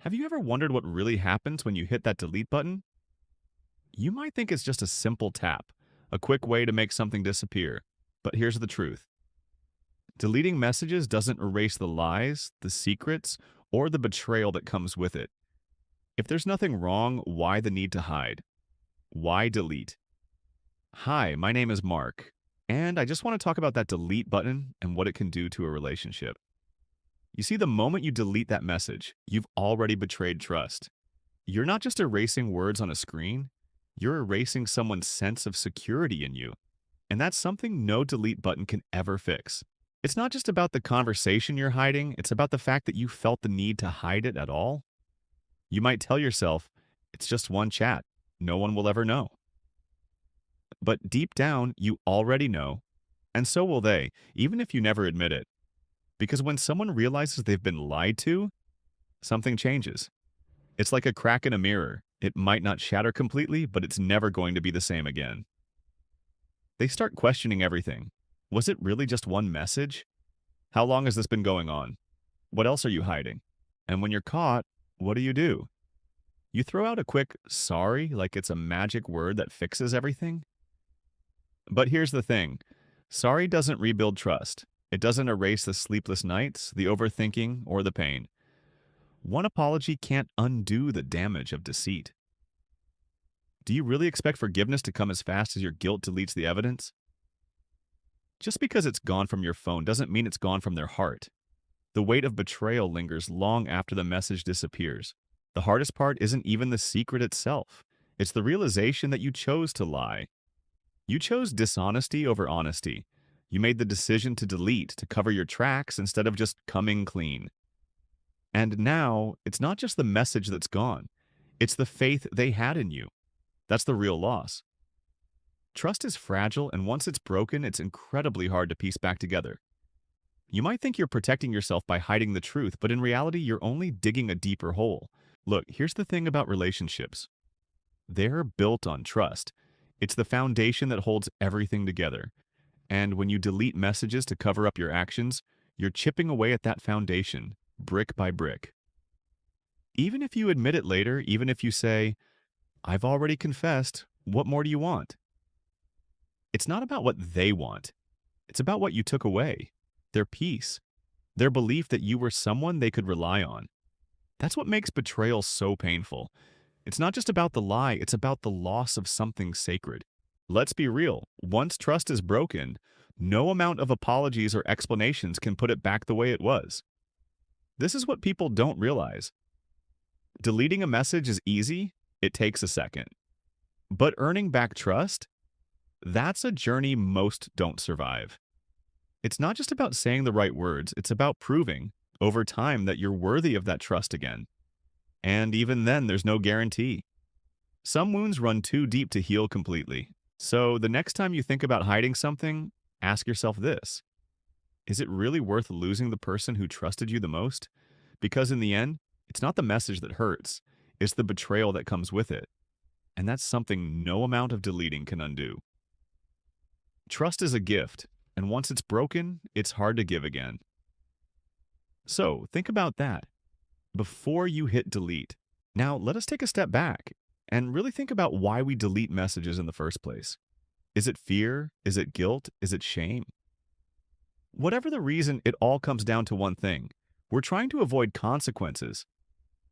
Have you ever wondered what really happens when you hit that delete button? You might think it's just a simple tap, a quick way to make something disappear. But here's the truth. Deleting messages doesn't erase the lies, the secrets, or the betrayal that comes with it. If there's nothing wrong, why the need to hide? Why delete? Hi, my name is Mark, and I just want to talk about that delete button and what it can do to a relationship. You see, the moment you delete that message, you've already betrayed trust. You're not just erasing words on a screen, you're erasing someone's sense of security in you. And that's something no delete button can ever fix. It's not just about the conversation you're hiding, it's about the fact that you felt the need to hide it at all. You might tell yourself, it's just one chat, no one will ever know. But deep down, you already know, and so will they, even if you never admit it. Because when someone realizes they've been lied to, something changes. It's like a crack in a mirror. It might not shatter completely, but it's never going to be the same again. They start questioning everything. Was it really just one message? How long has this been going on? What else are you hiding? And when you're caught, what do? You throw out a quick sorry like it's a magic word that fixes everything? But here's the thing. Sorry doesn't rebuild trust. It doesn't erase the sleepless nights, the overthinking, or the pain. One apology can't undo the damage of deceit. Do you really expect forgiveness to come as fast as your guilt deletes the evidence? Just because it's gone from your phone doesn't mean it's gone from their heart. The weight of betrayal lingers long after the message disappears. The hardest part isn't even the secret itself. It's the realization that you chose to lie. You chose dishonesty over honesty. You made the decision to delete, to cover your tracks instead of just coming clean. And now, it's not just the message that's gone. It's the faith they had in you. That's the real loss. Trust is fragile, and once it's broken, it's incredibly hard to piece back together. You might think you're protecting yourself by hiding the truth, but in reality, you're only digging a deeper hole. Look, here's the thing about relationships. They're built on trust. It's the foundation that holds everything together. And when you delete messages to cover up your actions, you're chipping away at that foundation, brick by brick. Even if you admit it later, even if you say, I've already confessed, what more do you want? It's not about what they want. It's about what you took away. Their peace. Their belief that you were someone they could rely on. That's what makes betrayal so painful. It's not just about the lie, it's about the loss of something sacred. Let's be real. Once trust is broken, no amount of apologies or explanations can put it back the way it was. This is what people don't realize. Deleting a message is easy, it takes a second. But earning back trust? That's a journey most don't survive. It's not just about saying the right words, it's about proving, over time, that you're worthy of that trust again. And even then, there's no guarantee. Some wounds run too deep to heal completely. So the next time you think about hiding something, ask yourself this. Is it really worth losing the person who trusted you the most? Because in the end, it's not the message that hurts, it's the betrayal that comes with it. And that's something no amount of deleting can undo. Trust is a gift, and once it's broken, it's hard to give again. So think about that before you hit delete. Now let us take a step back and really think about why we delete messages in the first place. Is it fear? Is it guilt? Is it shame? Whatever the reason, it all comes down to one thing. We're trying to avoid consequences.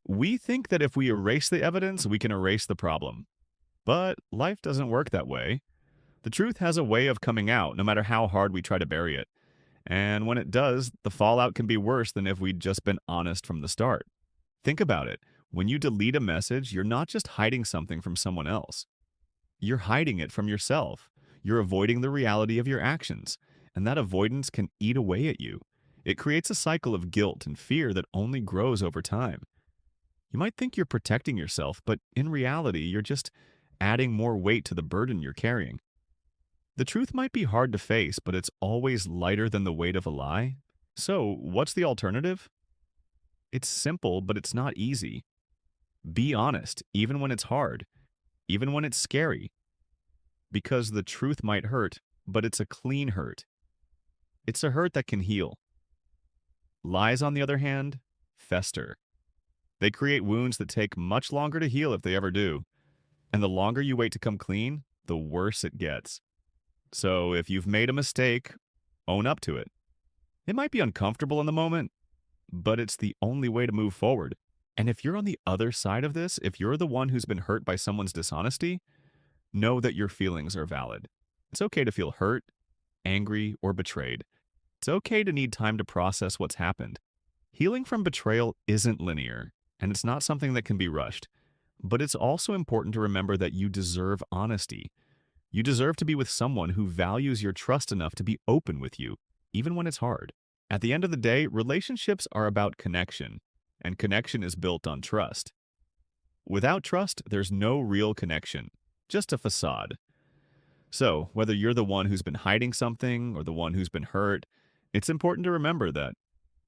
We think that if we erase the evidence, we can erase the problem. But life doesn't work that way. The truth has a way of coming out, no matter how hard we try to bury it. And when it does, the fallout can be worse than if we'd just been honest from the start. Think about it. When you delete a message, you're not just hiding something from someone else. You're hiding it from yourself. You're avoiding the reality of your actions, and that avoidance can eat away at you. It creates a cycle of guilt and fear that only grows over time. You might think you're protecting yourself, but in reality, you're just adding more weight to the burden you're carrying. The truth might be hard to face, but it's always lighter than the weight of a lie. So, what's the alternative? It's simple, but it's not easy. Be honest, even when it's hard, even when it's scary. Because the truth might hurt, but it's a clean hurt. It's a hurt that can heal. Lies, on the other hand, fester. They create wounds that take much longer to heal if they ever do. And the longer you wait to come clean, the worse it gets. So if you've made a mistake, own up to it. It might be uncomfortable in the moment, but it's the only way to move forward. And if you're on the other side of this, if you're the one who's been hurt by someone's dishonesty, know that your feelings are valid. It's okay to feel hurt, angry, or betrayed. It's okay to need time to process what's happened. Healing from betrayal isn't linear, and it's not something that can be rushed. But it's also important to remember that you deserve honesty. You deserve to be with someone who values your trust enough to be open with you, even when it's hard. At the end of the day, relationships are about connection, and connection is built on trust. Without trust, there's no real connection, just a facade. So, whether you're the one who's been hiding something or the one who's been hurt, it's important to remember that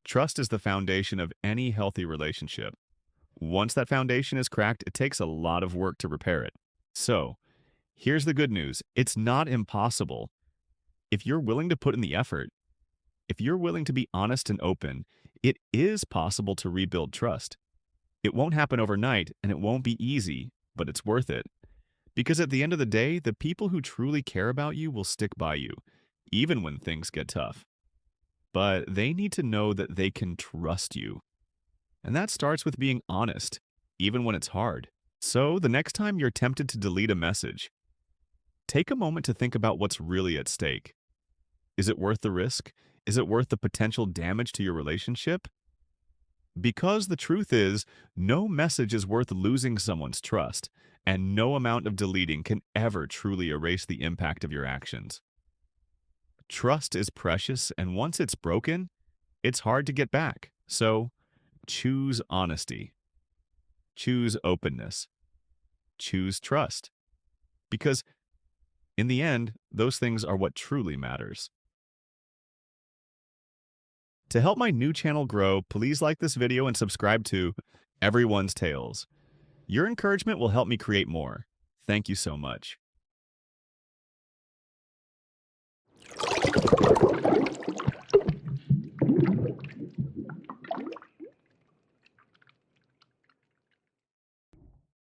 trust is the foundation of any healthy relationship. Once that foundation is cracked, it takes a lot of work to repair it. So, here's the good news. It's not impossible. If you're willing to put in the effort, if you're willing to be honest and open, it is possible to rebuild trust. It won't happen overnight, and it won't be easy, but it's worth it. Because at the end of the day, the people who truly care about you will stick by you, even when things get tough. But they need to know that they can trust you. And that starts with being honest, even when it's hard. So the next time you're tempted to delete a message, take a moment to think about what's really at stake. Is it worth the risk? Is it worth the potential damage to your relationship? Because the truth is, no message is worth losing someone's trust, and no amount of deleting can ever truly erase the impact of your actions. Trust is precious, and once it's broken, it's hard to get back. So, choose honesty. Choose openness. Choose trust. Because, in the end, those things are what truly matters. To help my new channel grow, please like this video and subscribe to Everyone's Tales. Your encouragement will help me create more. Thank you so much.